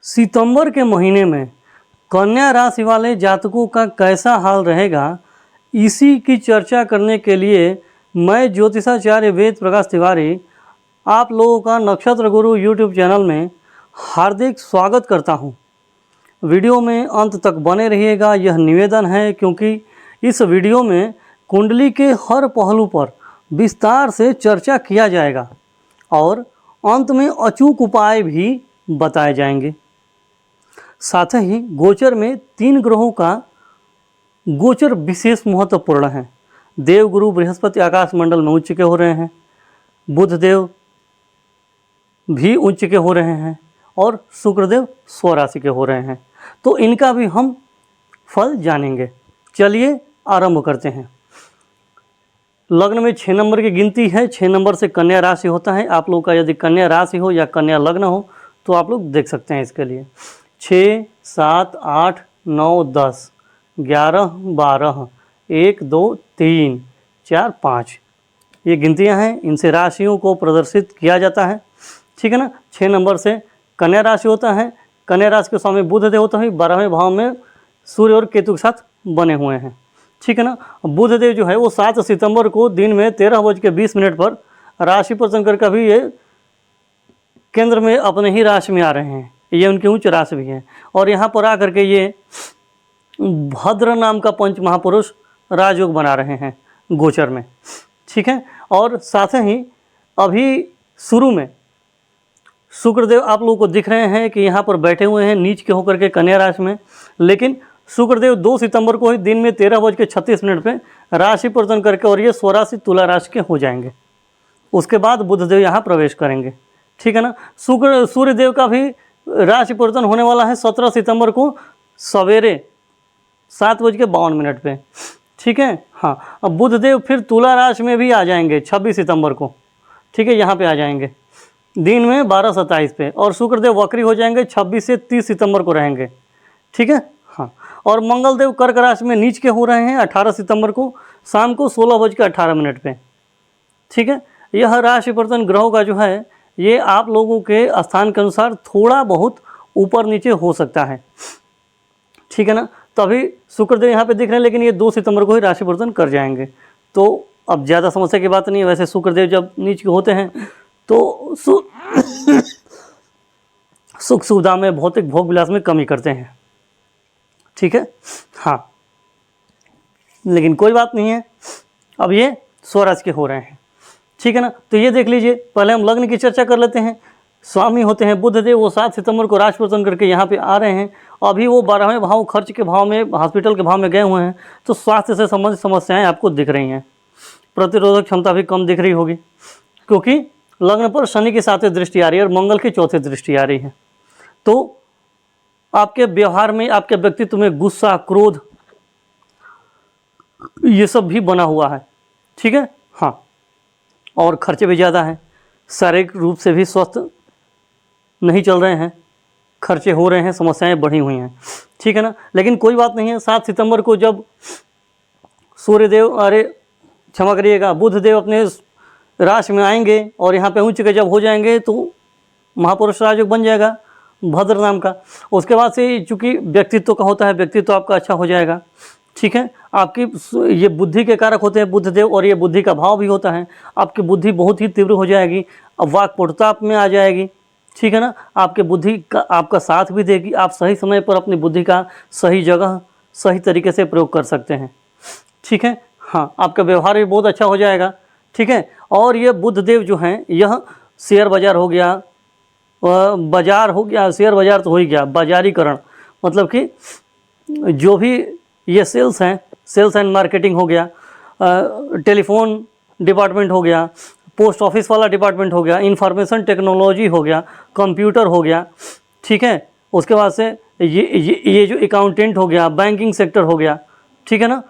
सितंबर के महीने में कन्या राशि वाले जातकों का कैसा हाल रहेगा, इसी की चर्चा करने के लिए मैं ज्योतिषाचार्य वेद प्रकाश तिवारी आप लोगों का नक्षत्र गुरु यूट्यूब चैनल में हार्दिक स्वागत करता हूं। वीडियो में अंत तक बने रहिएगा, यह निवेदन है क्योंकि इस वीडियो में कुंडली के हर पहलू पर विस्तार से चर्चा किया जाएगा और अंत में अचूक उपाय भी बताए जाएंगे। साथ ही गोचर में 3 ग्रहों का गोचर विशेष महत्वपूर्ण है। देवगुरु बृहस्पति आकाश मंडल में उच्च के हो रहे हैं, बुध देव भी उच्च के हो रहे हैं और शुक्रदेव स्वराशि के हो रहे हैं, तो इनका भी हम फल जानेंगे। चलिए आरंभ करते हैं। लग्न में 6 नंबर की गिनती है, 6 नंबर से कन्या राशि होता है। आप लोग का यदि कन्या राशि हो या कन्या लग्न हो तो आप लोग देख सकते हैं। इसके लिए 6, 7, 8, 9, 10, 11, 12, 1, 2, 3, 4, 5 ये गिनतियां हैं। इनसे राशियों को प्रदर्शित किया जाता है, ठीक है ना। 6 नंबर से कन्या राशि होता है। कन्या राशि के स्वामी बुध देव होता है, 12वें भाव में सूर्य और केतु के साथ बने हुए हैं, ठीक है ना। बुध देव जो है वो 7 सितंबर को दिन में 13:20 पर राशि पर संकर का भी ये केंद्र में अपने ही राशि में आ रहे हैं। ये उनकी उच्च राशि भी है और यहाँ पर आकर के ये भद्र नाम का पंच महापुरुष राजयोग बना रहे हैं गोचर में, ठीक है। और साथ ही अभी शुरू में शुक्रदेव आप लोगों को दिख रहे हैं कि यहाँ पर बैठे हुए हैं नीच के होकर के कन्या राशि में, लेकिन शुक्रदेव 2 सितंबर को ही दिन में 13:36 पे राशि परिवर्तन करके और ये स्वराशि तुला राशि के हो जाएंगे। उसके बाद बुधदेव यहाँ प्रवेश करेंगे, ठीक है ना। सूर्यदेव का भी राशि परिवर्तन होने वाला है 17 सितंबर को सवेरे 7:52 पे, ठीक है। हाँ, अब बुधदेव फिर तुला राशि में भी आ जाएंगे 26 सितंबर को, ठीक है, यहाँ पे आ जाएंगे दिन में 12:27 पे। और शुक्रदेव वक्री हो जाएंगे 26 से 30 सितंबर को रहेंगे, ठीक है। हाँ, और मंगलदेव कर्क राशि में नीच के हो रहे हैं 18 सितंबर को शाम को 16:18 पे, ठीक है। यह राशि परिवर्तन ग्रहों का जो है ये आप लोगों के स्थान के अनुसार थोड़ा बहुत ऊपर नीचे हो सकता है, ठीक है ना। तो अभी शुक्रदेव यहाँ पे दिख रहे हैं, लेकिन ये 2 सितंबर को ही राशि परिवर्तन कर जाएंगे, तो अब ज़्यादा समस्या की बात नहीं है। वैसे शुक्रदेव जब नीच के होते हैं तो सुख सुविधा में, भौतिक भोग विलास में कमी करते हैं, ठीक है। हाँ, लेकिन कोई बात नहीं है, अब ये स्वराज के हो रहे हैं, ठीक है ना। तो ये देख लीजिए, पहले हम लग्न की चर्चा कर लेते हैं। स्वामी होते हैं बुधदेव, वो 7 सितंबर को राशि परिवर्तन करके यहाँ पे आ रहे हैं। अभी वो 12वें भाव खर्च के भाव में, हॉस्पिटल के भाव में गए हुए हैं, तो स्वास्थ्य से संबंधित समस्याएं आपको दिख रही हैं। प्रतिरोधक क्षमता भी कम दिख रही होगी क्योंकि लग्न पर शनि की 7वीं दृष्टि आ रही है और मंगल की 4थी दृष्टि आ रही है। तो आपके व्यवहार में, आपके व्यक्तित्व में गुस्सा, क्रोध, ये सब भी बना हुआ है, ठीक है। हाँ, और खर्चे भी ज़्यादा हैं, शारीरिक रूप से भी स्वस्थ नहीं चल रहे हैं, खर्चे हो रहे हैं, समस्याएं बढ़ी हुई हैं, ठीक है ना। लेकिन कोई बात नहीं है। 7 सितंबर को जब सूर्यदेव, अरे क्षमा करिएगा, बुधदेव अपने राशि में आएंगे और यहाँ पे उच्च के जब हो जाएंगे तो महापुरुष राजयोग बन जाएगा भद्र नाम का। उसके बाद से चूँकि व्यक्तित्व का होता है, व्यक्तित्व आपका अच्छा हो जाएगा, ठीक है। आपकी ये बुद्धि के कारक होते हैं बुधदेव और ये बुद्धि का भाव भी होता है। आपकी बुद्धि बहुत ही तीव्र हो जाएगी, अब वाक्पटुता आप में आ जाएगी, ठीक है ना। आपके बुद्धि का आपका साथ भी देगी, आप सही समय पर अपनी बुद्धि का सही जगह सही तरीके से प्रयोग कर सकते हैं, ठीक है। हाँ, आपका व्यवहार भी बहुत अच्छा हो जाएगा, ठीक है। और ये बुधदेव जो हैं, यह शेयर बाजार हो गया, बाजार हो गया, शेयर बाजार तो हो ही गया, बाजारीकरण मतलब कि जो भी ये सेल्स हैं, सेल्स एंड मार्केटिंग हो गया, टेलीफोन डिपार्टमेंट हो गया, पोस्ट ऑफिस वाला डिपार्टमेंट हो गया, इंफॉर्मेशन टेक्नोलॉजी हो गया, कंप्यूटर हो गया, ठीक है। उसके बाद से ये जो अकाउंटेंट हो गया, बैंकिंग सेक्टर हो गया, ठीक है ना।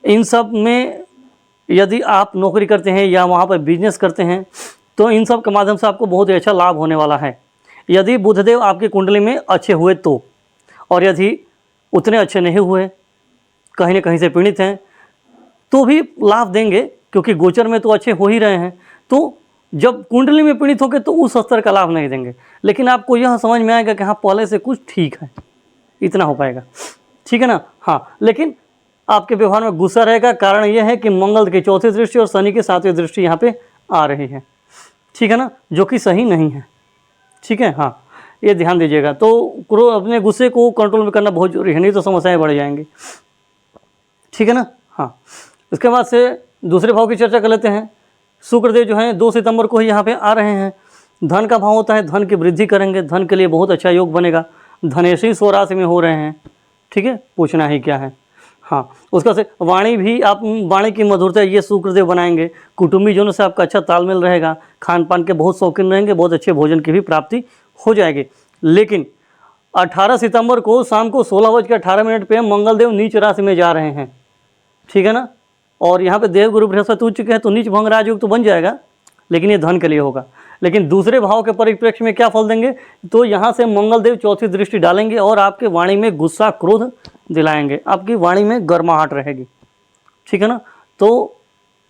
इन सब में यदि आप नौकरी करते हैं या वहाँ पर बिजनेस करते हैं तो इन सब के माध्यम से आपको बहुत ही अच्छा लाभ होने वाला है, यदि बुधदेव आपकी कुंडली में अच्छे हुए तो। और यदि उतने अच्छे नहीं हुए, कहीं न कहीं से पीड़ित हैं, तो भी लाभ देंगे क्योंकि गोचर में तो अच्छे हो ही रहे हैं। तो जब कुंडली में पीड़ित होंगे तो उस स्तर का लाभ नहीं देंगे, लेकिन आपको यह समझ में आएगा कि हाँ पहले से कुछ ठीक है, इतना हो पाएगा, ठीक है ना। हाँ, लेकिन आपके व्यवहार में गुस्सा रहेगा। कारण यह है कि मंगल की चौथी दृष्टि और शनि की सातवीं दृष्टि यहाँ पे आ रही है, ठीक है ना, जो कि सही नहीं है, ठीक है। हाँ, ये ध्यान दीजिएगा। तो अपने गुस्से को कंट्रोल में करना बहुत जरूरी है, नहीं तो समस्याएं बढ़ जाएंगी, ठीक है ना। हाँ, इसके बाद से दूसरे भाव की चर्चा कर लेते हैं। शुक्रदेव जो है 2 सितंबर को ही यहाँ पे आ रहे हैं। धन का भाव होता है, धन की वृद्धि करेंगे, धन के लिए बहुत अच्छा योग बनेगा। धनेशी स्वराशि में हो रहे हैं, ठीक है, पूछना ही क्या है। हाँ, उसका से वाणी भी, आप वाणी की मधुरता ये शुक्रदेव बनाएंगे। कुटुंबीजनों से आपका अच्छा तालमेल रहेगा। खान पान के बहुत शौकीन रहेंगे, बहुत अच्छे भोजन की भी प्राप्ति हो जाएगी। लेकिन 18 सितंबर को शाम को 16:18 पे मंगलदेव नीच राशि में जा रहे हैं, ठीक है ना। और यहाँ पे देव गुरु बृहस्पति उच्च के हैं, तो नीच भंग राजयोग तो बन जाएगा, लेकिन ये धन के लिए होगा। लेकिन दूसरे भाव के परिप्रेक्ष्य में क्या फल देंगे, तो यहाँ से मंगलदेव चौथी दृष्टि डालेंगे और आपके वाणी में गुस्सा क्रोध दिलाएंगे, आपकी वाणी में गर्माहट रहेगी, ठीक है ना। तो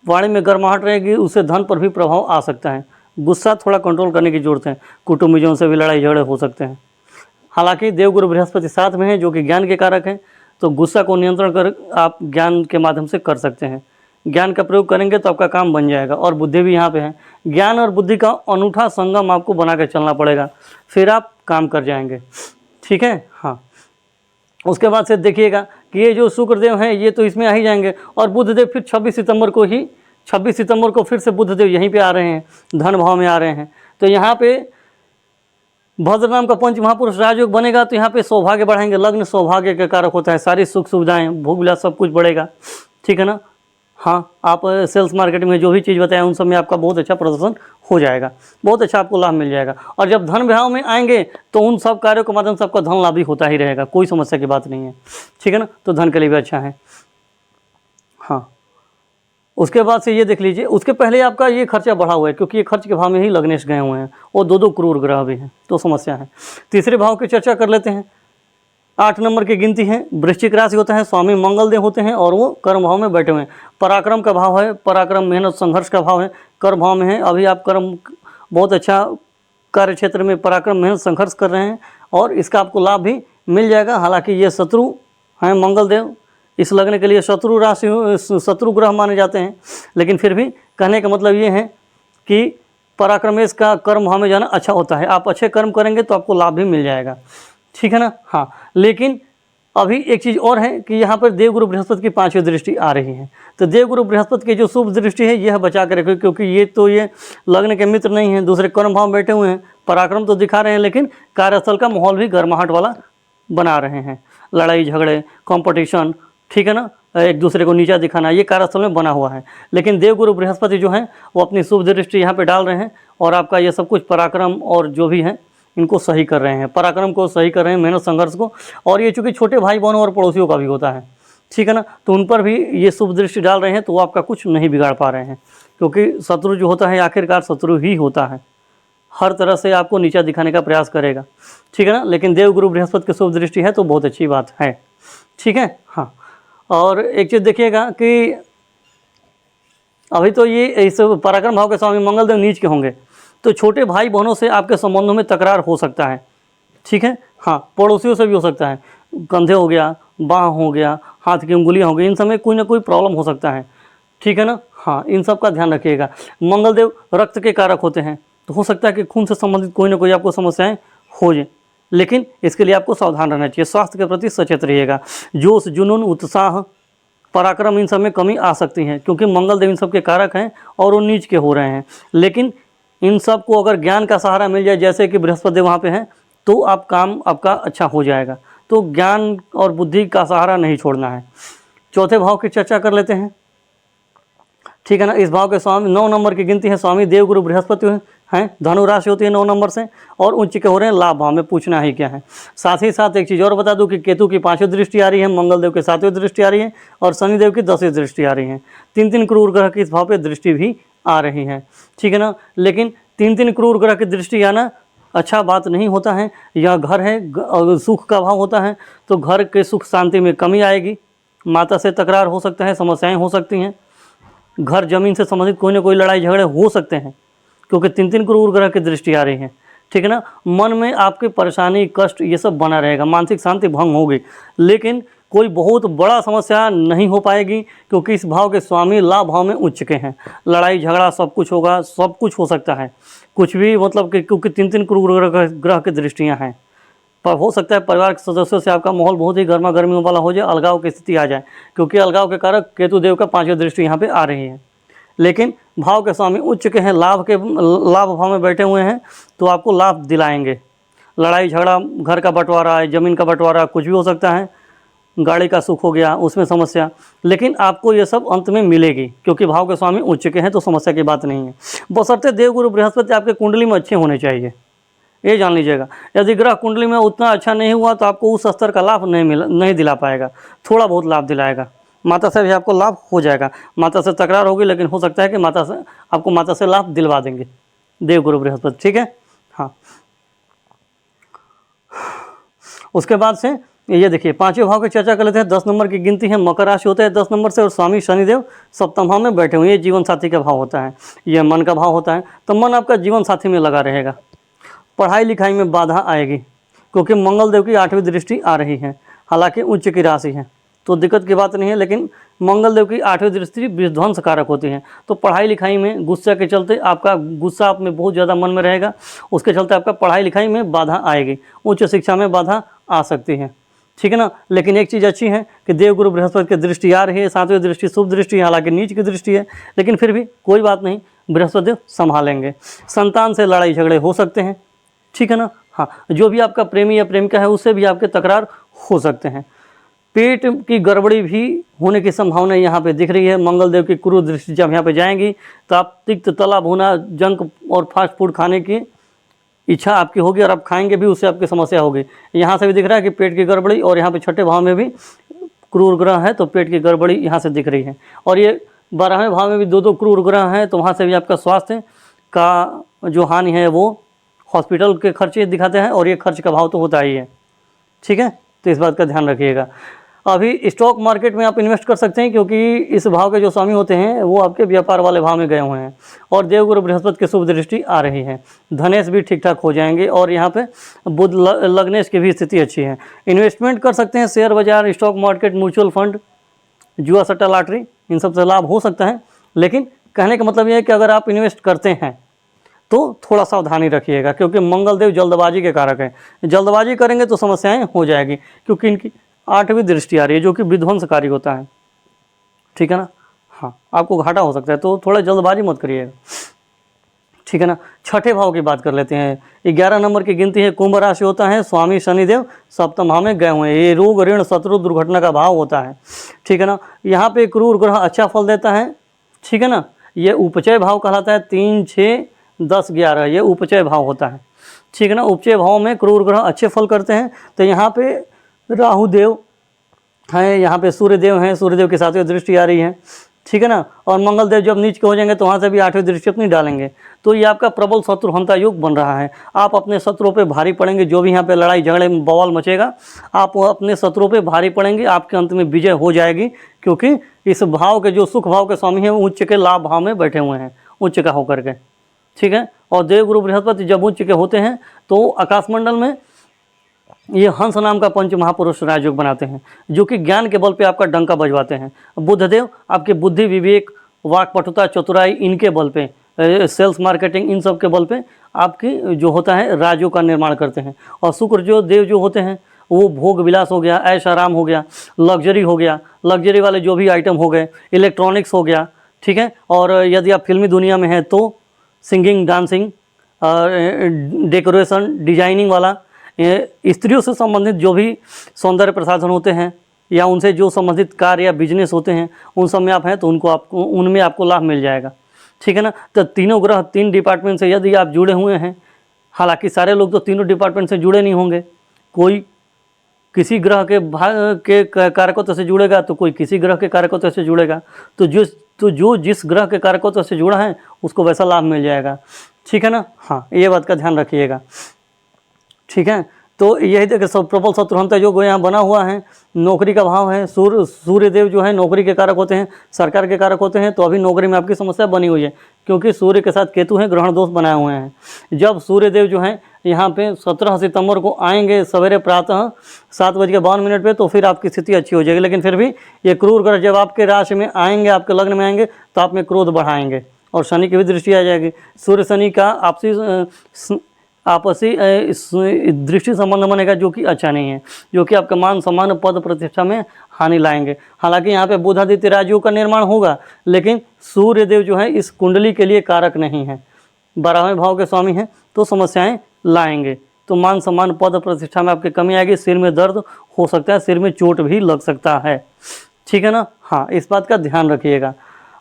वाणी में गर्माहट रहेगी, उससे धन पर भी प्रभाव आ सकता है। गुस्सा थोड़ा कंट्रोल करने की जरूरत है। कुटुंबीजों से भी लड़ाई झगड़े हो सकते हैं। हालांकि देवगुरु बृहस्पति साथ में है, जो कि ज्ञान के कारक हैं, तो गुस्सा को नियंत्रण कर आप ज्ञान के माध्यम से कर सकते हैं। ज्ञान का प्रयोग करेंगे तो आपका काम बन जाएगा। और बुद्धि भी यहाँ पे है। ज्ञान और बुद्धि का अनूठा संगम आपको बना के चलना पड़ेगा, फिर आप काम कर जाएंगे, ठीक है। हाँ, उसके बाद से देखिएगा कि ये जो शुक्रदेव हैं ये तो इसमें आ ही जाएंगे। और बुधदेव फिर 26 सितंबर को फिर से बुधदेव यहीं पे आ रहे हैं, धन भाव में आ रहे हैं। तो यहाँ पे भद्र नाम का पंच महापुरुष राजयोग बनेगा, तो यहाँ पे सौभाग्य बढ़ाएंगे। लग्न सौभाग्य के कारक होता है, सारी सुख सुविधाएं, भोग विलास सब कुछ बढ़ेगा, ठीक है ना। हाँ, आप सेल्स मार्केटिंग में जो भी चीज़ बताएं उन सब में आपका बहुत अच्छा प्रदर्शन हो जाएगा, बहुत अच्छा आपको लाभ मिल जाएगा। और जब धन भाव में आएंगे तो उन सब कार्यों के माध्यम से आपका धन लाभ भी होता ही रहेगा, कोई समस्या की बात नहीं है, ठीक है ना। तो धन के लिए भी अच्छा है। हाँ, उसके बाद से ये देख लीजिए, उसके पहले आपका ये खर्चा बढ़ा हुआ है, क्योंकि ये खर्च के भाव में ही लग्नेश गए हुए हैं और 2 क्रूर ग्रह भी हैं, तो समस्या है। तीसरे भाव की चर्चा कर लेते हैं। 8 नंबर की गिनती है। वृश्चिक राशि होता है, स्वामी मंगलदेव होते हैं और वो कर्म भाव में बैठे हुए हैं। पराक्रम का भाव है, पराक्रम मेहनत संघर्ष का भाव है, कर्म भाव में है। अभी आप कर्म बहुत अच्छा कार्य क्षेत्र में पराक्रम मेहनत संघर्ष कर रहे हैं और इसका आपको लाभ भी मिल जाएगा। हालांकि ये शत्रु हैं मंगलदेव, इस लग्न के लिए शत्रु राशि, शत्रु ग्रह माने जाते हैं। लेकिन फिर भी कहने का मतलब ये है कि पराक्रमेश का कर्म भाव में जाना अच्छा होता है। आप अच्छे कर्म करेंगे तो आपको लाभ भी मिल जाएगा, ठीक है ना। हाँ, लेकिन अभी एक चीज़ और है कि यहाँ पर देवगुरु बृहस्पति की 5वीं दृष्टि आ रही है। तो देवगुरु बृहस्पति की जो शुभ दृष्टि है यह बचा के रखो, क्योंकि ये लग्न के मित्र नहीं हैं, दूसरे कर्म भाव में बैठे हुए हैं। पराक्रम तो दिखा रहे हैं, लेकिन कार्यस्थल का माहौल भी गर्माहट वाला बना रहे हैं। लड़ाई झगड़े, कॉम्पिटिशन, ठीक है ना, एक दूसरे को नीचा दिखाना, ये कार्यस्थल में बना हुआ है। लेकिन देवगुरु बृहस्पति जो हैं वो अपनी शुभ दृष्टि यहाँ पे डाल रहे हैं और आपका ये सब कुछ पराक्रम और जो भी है इनको सही कर रहे हैं, पराक्रम को सही कर रहे हैं, मेहनत संघर्ष को। और ये चूँकि छोटे भाई बहनों और पड़ोसियों का भी होता है, ठीक है ना, तो उन पर भी ये शुभ दृष्टि डाल रहे हैं, तो वो आपका कुछ नहीं बिगाड़ पा रहे हैं। क्योंकि शत्रु जो होता है आखिरकार शत्रु ही होता है, हर तरह से आपको नीचा दिखाने का प्रयास करेगा, ठीक है ना। लेकिन देवगुरु बृहस्पति की शुभ दृष्टि है तो बहुत अच्छी बात है, ठीक है। हाँ, और एक चीज़ देखिएगा कि अभी तो ये इस पराक्रम भाव के स्वामी मंगलदेव नीच के होंगे, तो छोटे भाई बहनों से आपके संबंधों में तकरार हो सकता है, ठीक है। हाँ, पड़ोसियों से भी हो सकता है, कंधे हो गया, बाँह हो गया, हाथ की उंगलियां हो गई, इन समय कोई ना कोई प्रॉब्लम हो सकता है, ठीक है ना। हाँ, इन सब का ध्यान रखिएगा। मंगलदेव रक्त के कारक होते हैं, तो हो सकता है कि खून से संबंधित कोई ना कोई आपको समस्याएं हो जाए, लेकिन इसके लिए आपको सावधान रहना चाहिए। स्वास्थ्य के प्रति सचेत रहिएगा। जोश, जुनून, उत्साह, पराक्रम, इन सब में कमी आ सकती है, क्योंकि मंगलदेव इन सब के कारक हैं और वो नीच के हो रहे हैं। लेकिन इन सब को अगर ज्ञान का सहारा मिल जाए, जैसे कि बृहस्पति वहाँ पे हैं, तो आप काम आपका अच्छा हो जाएगा। तो ज्ञान और बुद्धि का सहारा नहीं छोड़ना है। चौथे भाव की चर्चा कर लेते हैं, ठीक है ना। इस भाव के स्वामी 9 नंबर की गिनती है, स्वामी देवगुरु बृहस्पति हैं, धनु राशि होती है 9 नंबर से, और उच्च के हो रहे हैं लाभ भाव में, पूछना ही क्या है। साथ ही साथ एक चीज़ और बता दूं कि केतु की 5वीं दृष्टि आ रही है, मंगलदेव की 7वीं दृष्टि आ रही है और शनिदेव की 10वीं दृष्टि आ रही है। 3 क्रूर ग्रह की इस भाव पे दृष्टि भी आ रही है, ठीक है ना। लेकिन 3 क्रूर ग्रह की दृष्टि आना अच्छा बात नहीं होता है। यह घर है, सुख का भाव होता है, तो घर के सुख शांति में कमी आएगी, माता से तकरार हो सकता है, समस्याएं हो सकती हैं, घर जमीन से संबंधित कोई ना कोई लड़ाई झगड़े हो सकते हैं, क्योंकि 3 क्रूर ग्रह की दृष्टि आ रही है, ठीक है ना। मन में आपके परेशानी, कष्ट ये सब बना रहेगा, मानसिक शांति भंग होगी, लेकिन कोई बहुत बड़ा समस्या नहीं हो पाएगी, क्योंकि इस भाव के स्वामी लाभ भाव में उच्च के हैं। लड़ाई झगड़ा सब कुछ होगा, सब कुछ हो सकता है, कुछ भी मतलब कि, क्योंकि 3 क्रूर ग्रह की दृष्टियाँ हैं। पर हो सकता है परिवार के सदस्यों से आपका माहौल बहुत ही गर्मा गर्मी वाला हो जाए, अलगाव की स्थिति आ जाए, क्योंकि अलगाव के कारक केतु देव का 5वीं दृष्टि यहाँ पे आ रही है। लेकिन भाव के स्वामी उच्च के हैं, लाभ भाव में बैठे हुए हैं, तो आपको लाभ दिलाएंगे। लड़ाई झगड़ा, घर का बंटवारा है, ज़मीन का बंटवारा, कुछ भी हो सकता है, गाड़ी का सुख हो गया उसमें समस्या, लेकिन आपको ये सब अंत में मिलेगी, क्योंकि भाव के स्वामी उच्च के हैं, तो समस्या की बात नहीं है। बशर्ते देवगुरु बृहस्पति आपके कुंडली में अच्छे होने चाहिए, ये जान लीजिएगा। यदि ग्रह कुंडली में उतना अच्छा नहीं हुआ तो आपको उस स्तर का लाभ नहीं दिला पाएगा, थोड़ा बहुत लाभ दिलाएगा। माता से भी आपको लाभ हो जाएगा, माता से तकरार होगी, लेकिन हो सकता है कि माता से लाभ दिलवा देंगे देवगुरु बृहस्पति, ठीक है। हाँ, उसके बाद से ये देखिए 5वें भाव की चर्चा कर लेते हैं। 10 नंबर की गिनती है, मकर राशि होता है 10 नंबर से, और स्वामी शनिदेव सप्तम भाव में बैठे हुए। ये जीवन साथी का भाव होता है, ये मन का भाव होता है। तो मन आपका जीवन साथी में लगा रहेगा, पढ़ाई लिखाई में बाधा आएगी, क्योंकि मंगल देव की 8वीं दृष्टि आ रही है। हालांकि उच्च की राशि है तो दिक्कत की बात नहीं है, लेकिन मंगल देव की 8वीं दृष्टि विध्वंस कारक होती है। तो पढ़ाई लिखाई में गुस्से के चलते आपका गुस्सा आप में बहुत ज़्यादा मन में रहेगा, उसके चलते आपका पढ़ाई लिखाई में बाधा आएगी, उच्च शिक्षा में बाधा आ सकती है, ठीक है ना। लेकिन एक चीज़ अच्छी है कि देवगुरु बृहस्पति की दृष्टि आ रही है, 7वीं दृष्टि शुभ दृष्टि है, हालांकि नीच की दृष्टि है, लेकिन फिर भी कोई बात नहीं, बृहस्पति देव संभालेंगे। संतान से लड़ाई झगड़े हो सकते हैं, ठीक है ना। हाँ, जो भी आपका प्रेमी या प्रेमिका है उससे भी आपके तकरार हो सकते हैं। पेट की गड़बड़ी भी होने की संभावना यहाँ पे दिख रही है। मंगल देव की क्रूर दृष्टि जब यहाँ पे जाएंगी तो आप तिक्त, तला भुना, जंक और फास्ट फूड खाने की इच्छा आपकी होगी, और आप खाएंगे भी, उससे आपकी समस्या होगी। यहाँ से भी दिख रहा है कि पेट की गड़बड़ी, और यहाँ पे 6ठे भाव में भी क्रूर ग्रह है, तो पेट की गड़बड़ी यहाँ से दिख रही है। और ये 12वें भाव में भी 2 क्रूर ग्रह हैं, तो वहाँ से भी आपका स्वास्थ्य का जो हानि है वो हॉस्पिटल के खर्चे दिखाते हैं, और ये खर्च का भाव तो होता ही है, ठीक है। तो इस बात का ध्यान रखिएगा। अभी स्टॉक मार्केट में आप इन्वेस्ट कर सकते हैं, क्योंकि इस भाव के जो स्वामी होते हैं वो आपके व्यापार वाले भाव में गए हुए हैं, और देवगुरु बृहस्पति की शुभ दृष्टि आ रही है। धनेश भी ठीक ठाक हो जाएंगे, और यहाँ पे बुध लग्नेश की भी स्थिति अच्छी है। इन्वेस्टमेंट कर सकते हैं, शेयर बाजार, स्टॉक मार्केट, म्यूचुअल फंड, जुआ सट्टा, लॉटरी, इन सब से लाभ हो सकता है। लेकिन कहने का मतलब ये है कि अगर आप इन्वेस्ट करते हैं तो थोड़ा सावधानी रखिएगा, क्योंकि मंगल देव जल्दबाजी के कारक हैं। जल्दबाजी करेंगे तो समस्याएं हो जाएगी, क्योंकि इनकी 8वीं दृष्टि आ रही है, जो कि विध्वंसकारी होता है, ठीक है ना। हाँ, आपको घाटा हो सकता है, तो थोड़ा जल्दबाजी मत करिएगा, ठीक है ना। 6ठे भाव की बात कर लेते हैं। 11 नंबर की गिनती है, कुंभ राशि होता है, स्वामी शनिदेव सप्तम भाव में गए हुए हैं। ये रोग, ऋण, शत्रु, दुर्घटना का भाव होता है, ठीक है ना। यहाँ पे क्रूर ग्रह अच्छा फल देता है, ठीक है ना। ये उपचय भाव कहलाता है, 3, 6, 10, 11, ये उपचय भाव होता है, ठीक है ना। उपचय भाव में क्रूर ग्रह अच्छे फल करते हैं। तो यहाँ पे राहु देव हैं, यहाँ पे सूर्य देव हैं, सूर्य देव की 7वीं दृष्टि आ रही है, ठीक है ना। और मंगल देव जब नीच के हो जाएंगे तो वहाँ से भी 8वीं दृष्टि अपनी डालेंगे। तो ये आपका प्रबल शत्रुहंता योग बन रहा है। आप अपने शत्रुओं पे भारी पड़ेंगे, जो भी यहाँ पे लड़ाई झगड़े में बवाल मचेगा, आप अपने शत्रुओं पे भारी पड़ेंगे, आपके अंत में विजय हो जाएगी, क्योंकि इस भाव के जो सुख भाव के स्वामी हैं वो उच्च के लाभ भाव में बैठे हुए हैं, उच्च का होकर के, ठीक है। और देवगुरु बृहस्पति जब उच्च के होते हैं तो आकाशमंडल में ये हंस नाम का पंच महापुरुष राजयोग बनाते हैं, जो कि ज्ञान के बल पे आपका डंका बजवाते हैं। बुधदेव आपके बुद्धि, विवेक, वाक्पटुता, चतुराई, इनके बल पे, सेल्स मार्केटिंग, इन सब के बल पे आपकी जो होता है राजयोग का निर्माण करते हैं। और शुक्र जो देव जो होते हैं वो भोग विलास हो गया, ऐश आराम हो गया, लग्जरी हो गया, लग्जरी वाले जो भी आइटम हो गए, इलेक्ट्रॉनिक्स हो गया, ठीक है। और यदि आप फिल्मी दुनिया में हैं तो सिंगिंग, डांसिंग, डेकोरेशन, डिजाइनिंग वाला, स्त्रियों से संबंधित जो भी सौंदर्य प्रसाधन होते हैं या उनसे जो संबंधित कार्य या बिजनेस होते हैं, उन सब में आप हैं तो उनमें आपको लाभ मिल जाएगा, ठीक है ना। तो तीनों ग्रह 3 डिपार्टमेंट से यदि आप जुड़े हुए हैं, हालांकि सारे लोग तो तीनों डिपार्टमेंट से जुड़े नहीं होंगे, कोई किसी ग्रह के कारकत्व से जुड़ेगा तो कोई किसी ग्रह के कारकत्व से जुड़ेगा। तो जो जिस ग्रह के कारकत्व से जुड़ा है उसको वैसा लाभ मिल जाएगा, ठीक है ना। हाँ, ये बात का ध्यान रखिएगा, ठीक है। तो यही देखिए सब प्रबल शत्रुहंता योग यहाँ बना हुआ है। नौकरी का भाव है, सूर्य देव जो है नौकरी के कारक होते हैं, सरकार के कारक होते हैं। तो अभी नौकरी में आपकी समस्या बनी हुई है, क्योंकि सूर्य के साथ केतु हैं, ग्रहण दोष बनाए हुए हैं। जब सूर्य देव जो हैं यहाँ पे 17 सितंबर को आएंगे सवेरे प्रातः 7:52 पे, तो फिर आपकी स्थिति अच्छी हो जाएगी। लेकिन फिर भी ये क्रूर ग्रह जब आपके राशि में आएंगे, आपके लग्न में आएंगे, तो आप में क्रोध बढ़ाएंगे और शनि की भी दृष्टि आ जाएगी। सूर्य शनि का आपसी दृष्टि संबंध बनेगा, जो कि अच्छा नहीं है, जो कि आपका मान सम्मान पद प्रतिष्ठा में हानि लाएंगे। हालांकि यहाँ पे बुध आदित्य राजयोग का निर्माण होगा, लेकिन सूर्य देव जो है इस कुंडली के लिए कारक नहीं है, 12वें भाव के स्वामी हैं, तो समस्याएं लाएंगे। तो मान सम्मान पद प्रतिष्ठा में आपकी कमी आएगी, सिर में दर्द हो सकता है, सिर में चोट भी लग सकता है, ठीक है ना। हाँ, इस बात का ध्यान रखिएगा।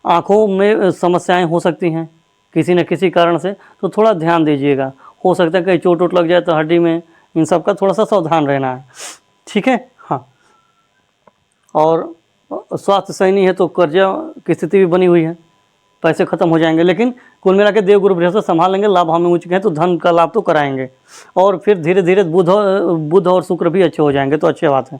आँखों में समस्याएं हो सकती हैं किसी न किसी कारण से, तो थोड़ा ध्यान दीजिएगा। हो सकता है कहीं चोट वोट लग जाए तो हड्डी में, इन सब का थोड़ा सा सावधान रहना है, ठीक है। हाँ, और स्वास्थ्य सही नहीं है तो कर्जा की स्थिति भी बनी हुई है, पैसे खत्म हो जाएंगे। लेकिन कुल मिला के देव गुरु बृहस्पति संभाल लेंगे, लाभ हम उच्च हैं तो धन का लाभ तो कराएंगे। और फिर धीरे धीरे बुध और शुक्र भी अच्छे हो जाएंगे, तो अच्छी बात है,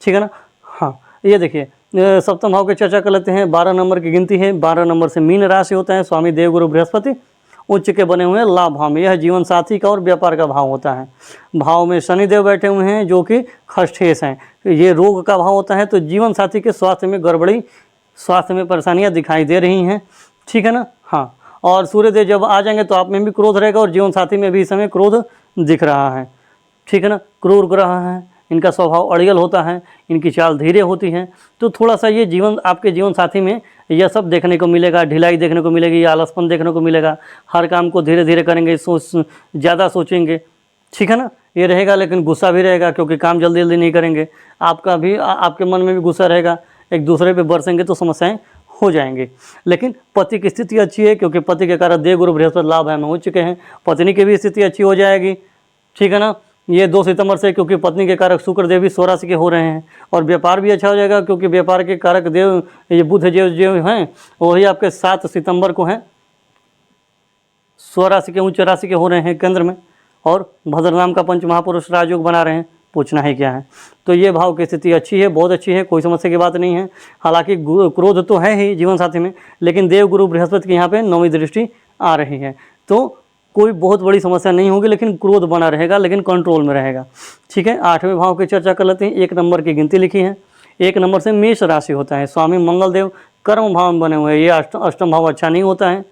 ठीक है ना। हाँ, ये देखिए सप्तम भाव की चर्चा कर लेते हैं। 12 नंबर की गिनती है, 12 नंबर से मीन राशि होता है, स्वामी देव गुरु बृहस्पति उच्च के बने हुए हैं लाभ भाव में। यह जीवन साथी का और व्यापार का भाव होता है। भाव में शनिदेव बैठे हुए हैं जो कि खष्ठेश हैं, ये रोग का भाव होता है। तो जीवन साथी के स्वास्थ्य में गड़बड़ी, स्वास्थ्य में परेशानियां दिखाई दे रही हैं, ठीक है ना। हाँ, और सूर्यदेव जब आ जाएंगे तो आप में भी क्रोध रहेगा और जीवन साथी में भी इस समय क्रोध दिख रहा है, ठीक है ना। क्रूर ग्रह है, इनका स्वभाव अड़ियल होता है, इनकी चाल धीरे होती है। तो थोड़ा सा ये आपके जीवन साथी में यह सब देखने को मिलेगा, ढिलाई देखने को मिलेगी, आलसपन देखने को मिलेगा। हर काम को धीरे धीरे करेंगे, ज़्यादा सोचेंगे, ठीक है ना, ये रहेगा। लेकिन गुस्सा भी रहेगा, क्योंकि काम जल्दी जल्दी नहीं करेंगे। आपका भी आपके मन में भी गुस्सा रहेगा, एक दूसरे पे बरसेंगे तो समस्याएं हो जाएंगे। लेकिन पति की स्थिति अच्छी है, क्योंकि पति के कारण देव गुरु बृहस्पति लाभ है में हो चुके हैं। पत्नी की भी स्थिति अच्छी हो जाएगी, ठीक है ना। ये 2 सितंबर से, क्योंकि पत्नी के कारक शुक्र देव भी 16 राशि के हो रहे हैं। और व्यापार भी अच्छा हो जाएगा, क्योंकि व्यापार के कारक देव ये बुध जो हैं वही आपके 7 सितंबर को हैं, 16 राशि के उच्च राशि के हो रहे हैं केंद्र में। और भद्र नाम का पंच महापुरुष राजयोग बना रहे हैं, पूछना ही क्या है। तो ये भाव की स्थिति अच्छी है, बहुत अच्छी है, कोई समस्या की बात नहीं है। हालांकि क्रोध तो है ही जीवन साथी में, लेकिन देव गुरु बृहस्पति की यहाँ पे 9वीं दृष्टि आ रही है, तो कोई बहुत बड़ी समस्या नहीं होगी। लेकिन क्रोध बना रहेगा, लेकिन कंट्रोल में रहेगा, ठीक है। 8वें भाव की चर्चा कर लेते हैं। 1 नंबर की गिनती लिखी है। 1 नंबर से मेष राशि होता है, स्वामी मंगल देव कर्म भाव में बने हुए हैं। ये अष्टम भाव अच्छा नहीं होता है,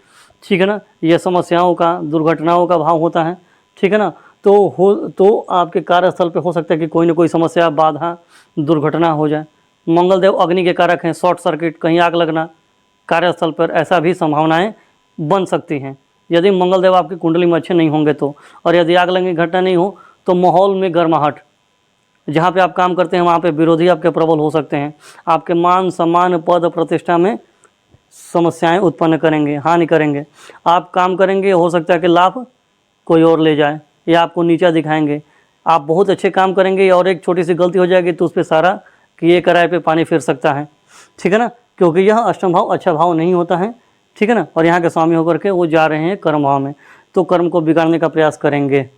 ठीक है ना। यह समस्याओं का, दुर्घटनाओं का भाव होता है, ठीक है ना। तो आपके कार्यस्थल पे हो सकता है कि कोई ना कोई समस्या, बाधा, दुर्घटना हो जाए। मंगल देव अग्नि के कारक हैं, शॉर्ट सर्किट, कहीं आग लगना कार्यस्थल पर, ऐसा भी संभावनाएं बन सकती हैं यदि मंगल देव आपकी कुंडली में अच्छे नहीं होंगे तो। और यदि आग लगने की घटना नहीं हो तो माहौल में गर्माहट, जहाँ पे आप काम करते हैं वहाँ पे विरोधी आपके प्रबल हो सकते हैं। आपके मान सम्मान पद प्रतिष्ठा में समस्याएं उत्पन्न करेंगे, हानि करेंगे। आप काम करेंगे, हो सकता है कि लाभ कोई और ले जाए या आपको नीचा दिखाएंगे। आप बहुत अच्छे काम करेंगे और एक छोटी सी गलती हो जाएगी तो उस पर सारा किए कराए पे पानी फिर सकता है, ठीक है ना। क्योंकि यह अष्टम भाव अच्छा भाव नहीं होता है, ठीक है ना। और यहाँ के स्वामी होकर के वो जा रहे हैं कर्म भाव में, तो कर्म को बिगाड़ने का प्रयास करेंगे,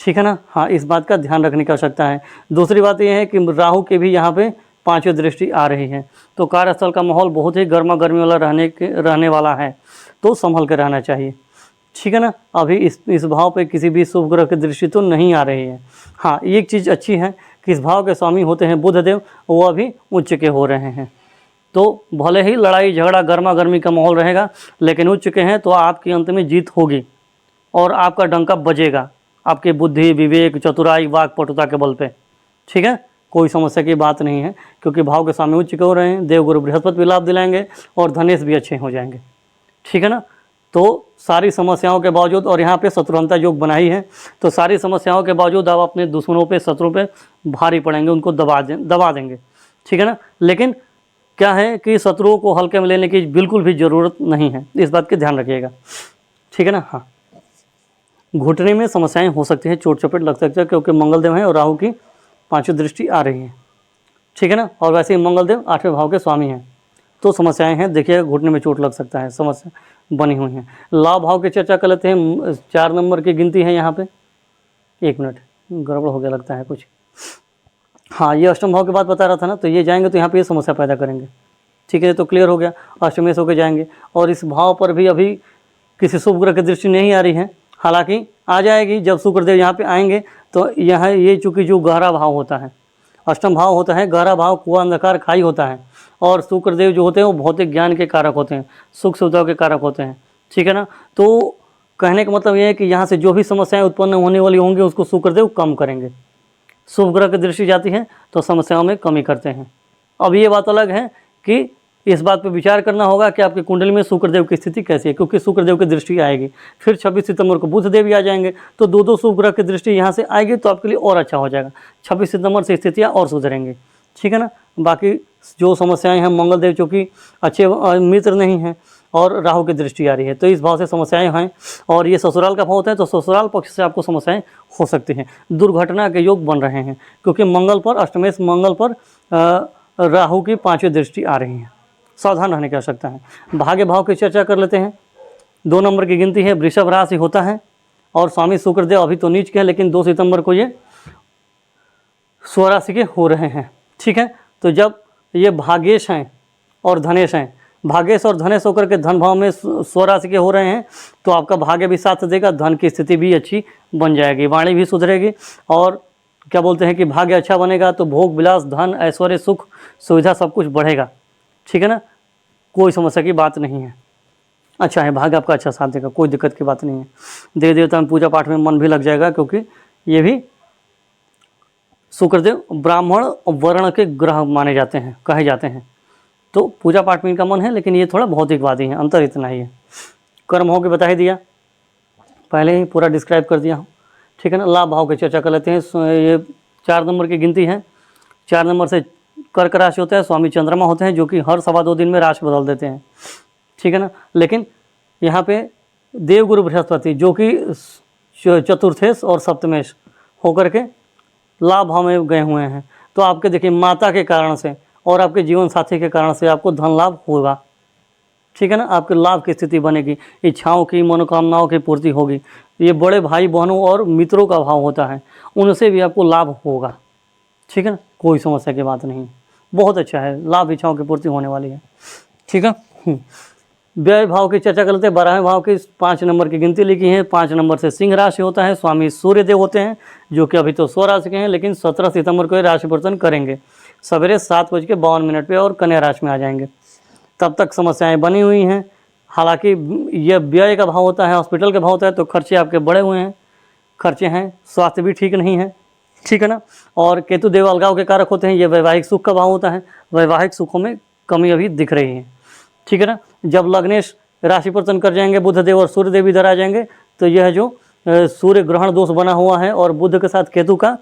ठीक है ना। हाँ, इस बात का ध्यान रखने की आवश्यकता है। दूसरी बात यह है कि राहु के भी यहाँ पे 5वीं दृष्टि आ रही है, तो कार्यस्थल का माहौल बहुत ही गर्मा गर्मी वाला रहने वाला है, तो संभल कर रहना चाहिए, ठीक है ना। अभी इस भाव पे किसी भी शुभ ग्रह की दृष्टि तो नहीं आ रही है। हाँ, एक चीज़ अच्छी है कि इस भाव के स्वामी होते हैं बुध देव, वो अभी उच्च के हो रहे हैं। तो भले ही लड़ाई झगड़ा गर्मा गर्मी का माहौल रहेगा, लेकिन उच्च के हैं तो आपकी अंत में जीत होगी और आपका डंका बजेगा, आपके बुद्धि, विवेक, चतुराई, वाक पटुता के बल पे, ठीक है। कोई समस्या की बात नहीं है, क्योंकि भाव के स्वामी उच्च के हो रहे हैं। देव गुरु बृहस्पति भी लाभ दिलाएंगे और धनेश भी अच्छे हो जाएंगे, ठीक है ना। तो सारी समस्याओं के बावजूद, और यहाँ पे शत्रुहंता योग बनाई है, तो सारी समस्याओं के बावजूद आप अपने दुश्मनों पे, शत्रुओं पे भारी पड़ेंगे, उनको दबा देंगे, ठीक है ना। लेकिन क्या है कि शत्रुओं को हल्के में लेने की बिल्कुल भी ज़रूरत नहीं है, इस बात का ध्यान रखिएगा, ठीक है ना। हाँ, घुटने में समस्याएं हो सकती हैं, चोट चपेट लग सकती है, क्योंकि मंगलदेव हैं और राहु की 5वीं दृष्टि आ रही है, ठीक है ना। और वैसे ही मंगलदेव 8वें भाव के स्वामी हैं, तो समस्याएं हैं, देखिए घुटने में चोट लग सकता है, समस्या बनी हुई हैं। लाभ भाव की चर्चा कर लेते हैं। 4 नंबर की गिनती है यहाँ पे, 1 मिनट, गड़बड़ हो गया लगता है कुछ। हाँ, ये अष्टम भाव की बात बता रहा था ना, तो ये जाएंगे तो यहाँ पे ये समस्या पैदा करेंगे। ठीक है, तो क्लियर हो गया, अष्टमेश होकर जाएंगे। और इस भाव पर भी अभी किसी शुभ ग्रह की दृष्टि नहीं आ रही है, हालांकि आ जाएगी जब शुक्रदेव यहाँ पे आएंगे। तो यह ये चूँकि जो गहरा भाव होता है, अष्टम भाव होता है गहरा भाव, कुआं अंधकार खाई होता है। और शुक्रदेव जो होते हैं वो भौतिक ज्ञान के कारक होते हैं, सुख सुविधाओं के कारक होते हैं। ठीक है ना, तो कहने का मतलब ये है कि यहाँ से जो भी समस्याएं उत्पन्न होने वाली होंगी उसको शुक्रदेव कम करेंगे। शुभ ग्रह की दृष्टि जाती है तो समस्याओं में कमी करते हैं। अब ये बात अलग है कि इस बात पर विचार करना होगा कि आपकी कुंडली में शुक्रदेव की स्थिति कैसी है, क्योंकि शुक्रदेव की दृष्टि आएगी। फिर 26 सितंबर को बुध देव भी आ जाएंगे, तो दो शुभ ग्रह की दृष्टि यहाँ से आएगी तो आपके लिए और अच्छा हो जाएगा। 26 सितंबर से स्थितियाँ और सुधरेंगी। ठीक है ना, बाकी जो समस्याएं हैं, मंगल देव चूँकि अच्छे मित्र नहीं हैं और राहु की दृष्टि आ रही है, तो इस भाव से समस्याएं हैं। और ये ससुराल का भाव होता है, तो ससुराल पक्ष से आपको समस्याएं हो सकती हैं। दुर्घटना के योग बन रहे हैं, क्योंकि मंगल पर, अष्टमेश मंगल पर राहु की 5वीं दृष्टि आ रही है। सावधान रहने की आवश्यकता है। भाग्य भाव की चर्चा कर लेते हैं। 2 नंबर की गिनती है, वृषभ राशि होता है और स्वामी शुक्रदेव अभी तो नीच के हैं, लेकिन 2 सितंबर को ये स्वराशि के हो रहे हैं। ठीक है, तो जब ये भाग्येश हैं और धनेश हैं, भाग्येश और धनेश होकर के धन भाव में स्वराशि के हो रहे हैं, तो आपका भाग्य भी साथ देगा, धन की स्थिति भी अच्छी बन जाएगी, वाणी भी सुधरेगी। और क्या बोलते हैं कि भाग्य अच्छा बनेगा तो भोग विलास, धन, ऐश्वर्य, सुख सुविधा सब कुछ बढ़ेगा। ठीक है ना, कोई समस्या की बात नहीं है, अच्छा है, भाग्य आपका अच्छा साथ देगा, कोई दिक्कत की बात नहीं है। देवी देवता में पूजा पाठ में मन भी लग जाएगा, क्योंकि ये भी शुक्रदेव ब्राह्मण वर्ण के ग्रह माने जाते हैं, कहे जाते हैं, तो पूजा पाठ में इनका मन है, लेकिन ये थोड़ा भौतिकवादी है, अंतर इतना ही है। कर्म हो के बता ही दिया, पहले ही पूरा डिस्क्राइब कर दिया हूँ। ठीक है ना, लाभ भाव की चर्चा कर लेते हैं। ये 4 नंबर की गिनती है। 4 नंबर से कर्क राशि होता है, स्वामी चंद्रमा होते हैं, जो कि हर 2.25 दिन में राशि बदल देते हैं। ठीक है ना, लेकिन यहाँ पे देवगुरु बृहस्पति जो कि चतुर्थेश और सप्तमेश होकर के लाभ भाव में गए हुए हैं, तो आपके देखिए माता के कारण से और आपके जीवन साथी के कारण से आपको धन लाभ होगा। ठीक है ना, आपके लाभ की स्थिति बनेगी, इच्छाओं की, मनोकामनाओं की पूर्ति होगी। ये बड़े भाई बहनों और मित्रों का भाव होता है, उनसे भी आपको लाभ होगा। ठीक है ना, कोई समस्या की बात नहीं, बहुत अच्छा है, लाभ इच्छाओं की पूर्ति होने वाली है। ठीक है, व्यय भाव की चर्चा कर लेते हैं। 12वें भाव की 5 नंबर की गिनती लिखी है। 5 नंबर से सिंह राशि होता है, स्वामी सूर्यदेव होते हैं, जो कि अभी तो स्वराशि के हैं, लेकिन 17 सितंबर को राशि परिवर्तन करेंगे सवेरे 7:52 पे और कन्या राशि में आ जाएंगे। तब तक समस्याएं बनी हुई हैं। हालांकि यह व्यय का भाव होता है, हॉस्पिटल का भाव होता है, तो खर्चे आपके बढ़े हुए हैं, खर्चे हैं, स्वास्थ्य भी ठीक नहीं है। ठीक है ना, और केतु देव अलगाव के कारक होते हैं, ये वैवाहिक सुख का भाव होता है, वैवाहिक सुखों में कमी अभी दिख रही है। ठीक है ना, जब लग्नेश राशि परिवर्तन कर जाएंगे, बुध देव और सूर्य देव इधर आ जाएंगे, तो यह जो सूर्य ग्रहण दोष बना हुआ है और बुध के साथ केतु का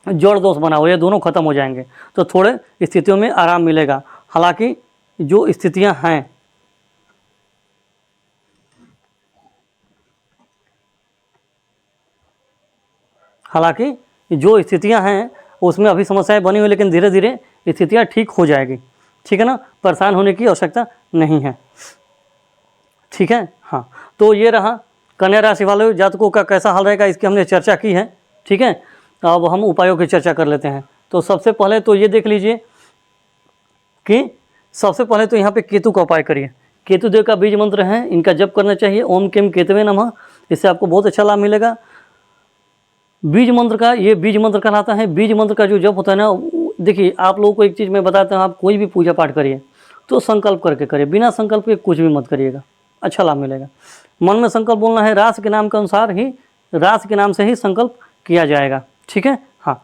जोड़ दोष बना हुआ है, ये दोनों खत्म हो जाएंगे, तो थोड़े स्थितियों में आराम मिलेगा। हालांकि जो स्थितियां हैं, उसमें अभी समस्याएं बनी हुई, लेकिन धीरे धीरे स्थितियां ठीक हो जाएगी। ठीक है ना, परेशान होने की आवश्यकता नहीं है। ठीक है, हाँ, तो ये रहा कन्या राशि वाले जातकों का कैसा हाल रहेगा, इसकी हमने चर्चा की है। ठीक है, अब हम उपायों की चर्चा कर लेते हैं। तो सबसे पहले तो ये देख लीजिए कि सबसे पहले तो यहाँ पे केतु का उपाय करिए। केतु देव का बीज मंत्र है, इनका जप करना चाहिए, ओम केम केतवे नमः, इससे आपको बहुत अच्छा लाभ मिलेगा। बीज मंत्र का, ये बीज मंत्र कहलाता है। बीज मंत्र का जो जप होता है ना, देखिए आप लोगों को एक चीज़ मैं बताता हूँ, आप कोई भी पूजा पाठ करिए तो संकल्प करके करिए, बिना संकल्प के कुछ भी मत करिएगा, अच्छा लाभ मिलेगा। मन में संकल्प बोलना है, राशि के नाम के अनुसार ही, राशि के नाम से ही संकल्प किया जाएगा। ठीक है, हाँ,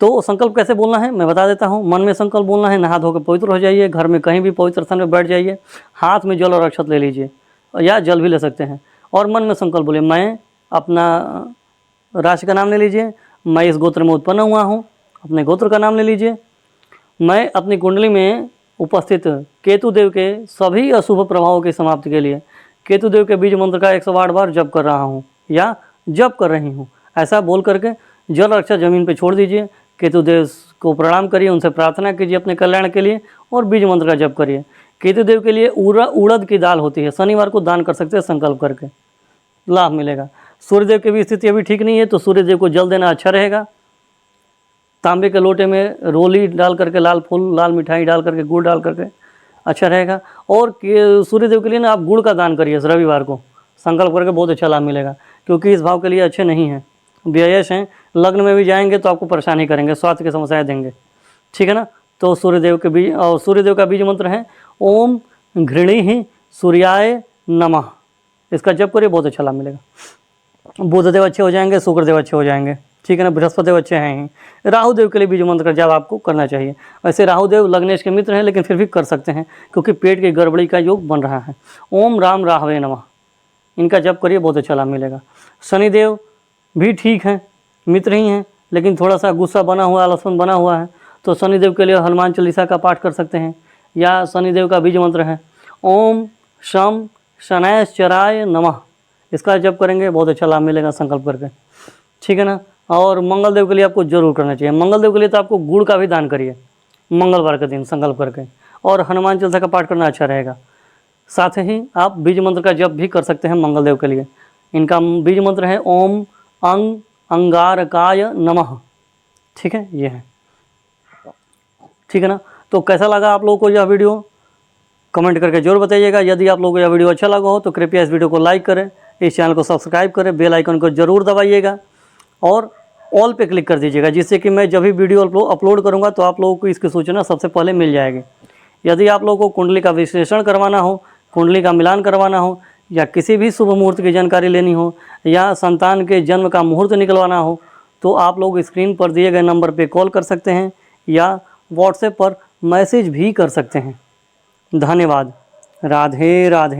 तो संकल्प कैसे बोलना है मैं बता देता हूँ। मन में संकल्प बोलना है, नहा धो के पवित्र हो जाइए, घर में कहीं भी पवित्र स्थान में बैठ जाइए, हाथ में जल और अक्षत ले लीजिए, या जल भी ले सकते हैं, और मन में संकल्प बोलिए, मैं अपना राशि का नाम ले लीजिए, मैं इस गोत्र में उत्पन्न हुआ हूँ, अपने गोत्र का नाम ले लीजिए, मैं अपनी कुंडली में उपस्थित केतु देव के सभी अशुभ प्रभावों की समाप्ति के लिए केतु देव के बीज मंत्र का 108 बार जप कर रहा हूँ या जप कर रही हूँ, ऐसा बोल करके जल रक्षा जमीन पे छोड़ दीजिए। केतु देव को प्रणाम करिए, उनसे प्रार्थना कीजिए अपने कल्याण के लिए, और बीज मंत्र का जप करिए। केतु देव के लिए उड़द की दाल होती है, शनिवार को दान कर सकते हैं, संकल्प करके लाभ मिलेगा। सूर्यदेव की भी स्थिति अभी ठीक नहीं है, तो सूर्यदेव को जल देना अच्छा रहेगा। तांबे के लोटे में रोली डाल करके, लाल फूल, लाल मिठाई डाल करके, गुड़ डाल करके अच्छा रहेगा। और सूर्यदेव के लिए ना आप गुड़ का दान करिए रविवार को, संकल्प करके बहुत अच्छा लाभ मिलेगा, क्योंकि इस भाव के लिए अच्छे नहीं हैं, व्ययश हैं। लग्न में भी जाएंगे तो आपको परेशानी करेंगे, स्वास्थ्य की समस्याएं देंगे, ठीक है ना। तो सूर्यदेव के बीज, और सूर्यदेव का बीज मंत्र है ओम घृणी सूर्याय नमः। इसका जप करिए, बहुत अच्छा लाभ मिलेगा। बुधदेव अच्छे हो जाएंगे, शुक्रदेव अच्छे हो जाएंगे, ठीक है ना। बृहस्पतिदेव अच्छे हैं ही। राहुदेव के लिए बीज मंत्र का जप आपको करना चाहिए। वैसे राहुदेव लग्नेश के मित्र हैं, लेकिन फिर भी कर सकते हैं, क्योंकि पेट की गड़बड़ी का योग बन रहा है। ओम राम राहवे नमः, इनका जप करिए, बहुत अच्छा लाभ मिलेगा। शनिदेव भी ठीक हैं, मित्र ही हैं, लेकिन थोड़ा सा गुस्सा बना हुआ, आलसपन बना हुआ है, तो शनिदेव के लिए हनुमान चालीसा का पाठ कर सकते हैं, या शनिदेव का बीज मंत्र है ओम शम शनैश्चराय नमः। इसका जप करेंगे, बहुत अच्छा लाभ मिलेगा संकल्प करके, ठीक है ना। और मंगलदेव के लिए आपको जरूर करना चाहिए। मंगलदेव के लिए तो आपको गुड़ का भी दान करिए मंगलवार के दिन संकल्प करके, और हनुमान चालीसा का पाठ करना अच्छा रहेगा। साथ ही आप बीज मंत्र का जप भी कर सकते हैं मंगलदेव के लिए। इनका बीज मंत्र है ओम अंग अंगारकाय नमः, ठीक है, ये है, ठीक है ना। तो कैसा लगा आप लोगों को यह वीडियो, कमेंट करके जरूर बताइएगा। यदि आप लोगों को यह वीडियो अच्छा लगा हो तो कृपया इस वीडियो को लाइक करें, इस चैनल को सब्सक्राइब करें, बेल आइकन को जरूर दबाइएगा और ऑल पे क्लिक कर दीजिएगा, जिससे कि मैं जब भी वीडियो अपलोड करूंगा तो आप लोगों को इसकी सूचना सबसे पहले मिल जाएगी। यदि आप लोगों को कुंडली का विश्लेषण करवाना हो, कुंडली का मिलान करवाना हो, या किसी भी शुभ मुहूर्त की जानकारी लेनी हो, या संतान के जन्म का मुहूर्त निकलवाना हो, तो आप लोग स्क्रीन पर दिए गए नंबर पर कॉल कर सकते हैं या व्हाट्सएप पर मैसेज भी कर सकते हैं। धन्यवाद। राधे राधे।